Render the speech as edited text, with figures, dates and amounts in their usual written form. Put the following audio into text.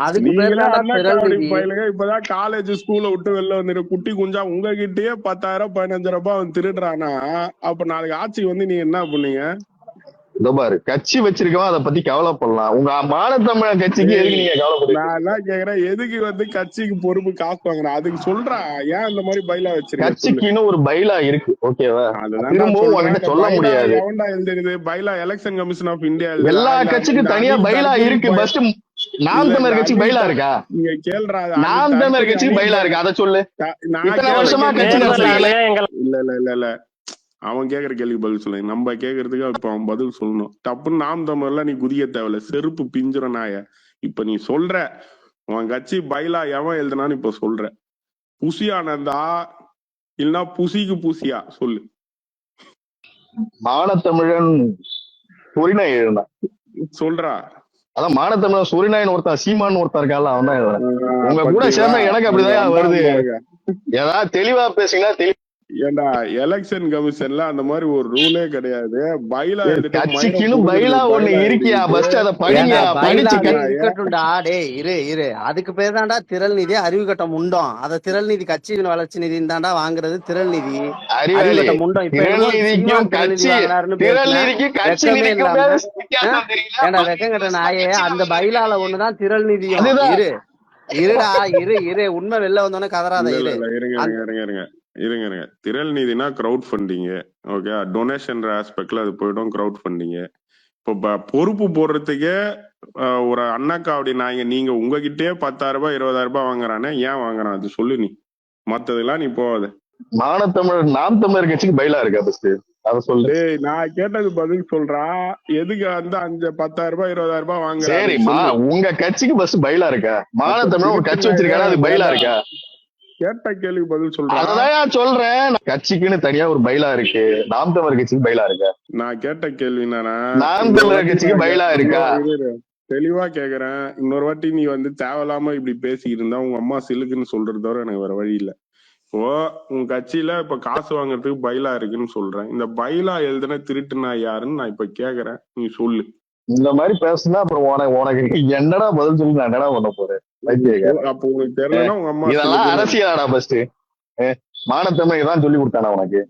அதுக்கு பேர் நீங்களே தான்டா அண்ணா திரள் காவடி நிதி. பயிலுங்க. இப்பதான் காலேஜ் ஸ்கூல்ல விட்டு வெளில வந்துட்டு குட்டி குஞ்சா உங்ககிட்டயே 10,000 15,000 அவன் திருடுறானா, அப்ப நாளைக்கு ஆட்சிக்கு வந்து நீங்க என்ன பண்ணீங்க? இதோ பாரு, கட்சி வச்சிருக்கவன் அதை பத்தி கவலைப்படலாம். உங்க மானத்தமிழன் கட்சிக்கு எதுக்கு நீங்க கவலைப்படுறீங்க? நான் என்ன கேக்குறேன், எதுக்கு வந்து கட்சிக்கு பொறுப்பு காசு வாங்குறேன்? அதுக்கு சொல்றா, ஏன் இந்த மாதிரி பைலா வச்சிருக்க சொல்லு. கட்சிக்குன்னு ஒரு பைலா இருக்கு, ஓகேவா? அதுதான் திரும்பவும் சொல்றேன். உன்கிட்ட இந்த சொல்ல பைலா முடியாது. எவன்டா எழுதுறது? பைலா எலெக்ஷன் கமிஷன் ஆஃப் இந்தியா எழுதுறா? எல்லா இல்ல கட்சிக்கும் இந்த தனியா அணில் பைலா தர்புரி இருக்கு. பஸ்ட் நாம் இல்ல இந்த தமிழர் கட்சிக்கு அணில் பைலா இருக்கா? நீங்க கேள்றா, நாம் அணில் தமிழர் தர்புரி கட்சிக்கு பைலா இருக்கா? அதை சொல்லு. நான் இத்தனை கேக்குற வருஷமா கேள்வி கட்சி பதில் சொல்லு. நடத்துறீங்களே. இல்ல இல்ல இல்ல இல்ல அவன் கேக்குற கேள்வி பதில் சொல்லு. நம்ம கேக்குறதுக்கு இப்ப அவன் பதில் சொல்லணும். தப்புன்னு நாம் தமிழ்ல நீ குதிக்க தேவையில்ல, செருப்பு பிஞ்சுற நாய. இப்ப நீ சொல்ற உன் கட்சி பைலா எவன் எழுதுனான்னு இப்ப சொல்ற. புசி ஆனந்தா இல்லனா புசிக்கு புசியா சொல்லு. மானத்தமிழன் சொரிநாய் எழுதினான் சொல்றா. அதான் மானத்தமிழன் சொரிநாயன் ஒருத்தன் சீமான் ஒருத்தன் இருக்கான்ல, அவன் தான் எழுதுறான். உங்க கூட பத்திவா சேர்ந்தா எனக்கு அப்படிதான் வருது. பாருங்க. ஏதாவது தெளிவா பேசுங்கன்னா ஏண்டா எலெக்ஷன் கமிஷன்ல அந்த மாதிரி ஒரு ரூலே கிடையாது. பைலா எழுதிட்டு கட்சிக்குன்னு பைலா ஒண்ணு இருக்கியா? பஸ்ட் அதை படிங்க. இருக்கட்டும்டா. டேய் இரு. அதுக்கு பேர் தான்டா திரள் நிதி. அறிவு கட்ட முண்டம். அத திரள் நிதி கட்சியின் வளர்ச்சி நிதி தான்டா வாங்குறது திரள் நிதி. அறிவு கட்ட முண்டம். இப்ப ஏண்டா வெக்கம் கட்ட நாயே, அந்த பைலால ஒண்ணுதான் திரள் நிதியும். இரு உண்மை வெளில வந்தோடனே கதறாத. இருங்க. திரள் நிதினா கிரௌட் ஃபண்டிங், ஓகே. டொனேஷன் ஆஸ்பெக்ட்ல அது போயிடும். Crowd funding. இப்போ பொறுப்பு போடுறதுக்கே ஒரு அண்ணாக்கா அப்படி நீங்க உங்ககிட்டயே 10,000 20,000 வாங்குறானே, ஏன் வாங்குறான் அது சொல்லு. நீ மத்ததெல்லாம் நீ போவாத. மானத்தமிழர் நாம் தமிழர் கட்சிக்கு பைலா இருக்கா? பஸ்ட் அதை சொல்லு. நான் கேட்டது பதில் சொல்றா. எதுக்கு வந்து 10,000 20,000 வாங்குற? சரிம்மா, உங்க கட்சிக்கு பஸ் பைலா இருக்கா? மானத்தமிழர் ஒரு கட்சி வச்சிருக்காரு, அது பைலா இருக்கா? கேட்ட கேள்விக்கு பதில் சொல்றேன். அதான் சொல்றேன், கட்சிக்குன்னு தனியா ஒரு பைலா இருக்கு. நாம் தமிழர் கட்சிக்கு பைலா இருக்கா? நான் கேட்ட கேள்வி என்னன்னா, நாம் தமிழர் கட்சிக்கு பைலா இருக்கா? தெளிவா கேக்குறேன். இன்னொரு வாட்டி நீ வந்து தேவையில்லாம இப்படி பேசிக்கிட்டு இருந்தா உங்க அம்மா சிலுக்குன்னு சொல்றது தவிர எனக்கு வேற வழி இல்ல. இப்போ உங்க கட்சியில இப்ப காசு வாங்குறதுக்கு பைலா இருக்குன்னு சொல்றேன். இந்த பைலா எழுதுன திருட்டுனா யாருன்னு நான் இப்ப கேக்குறேன், நீ சொல்லு. இந்த மாதிரி பேசுனா அப்புறம் உனக்கு என்னடா பதில் சொல்லி நான் என்னடா பண்ண போறேன்? அப்ப உங்களுக்கு தெரியலன்னா உங்க அம்மா இதெல்லாம் அரசியலாடா? பஸ்ட் மானத்தமிழ் தான் சொல்லி கொடுத்தானா உனக்கு?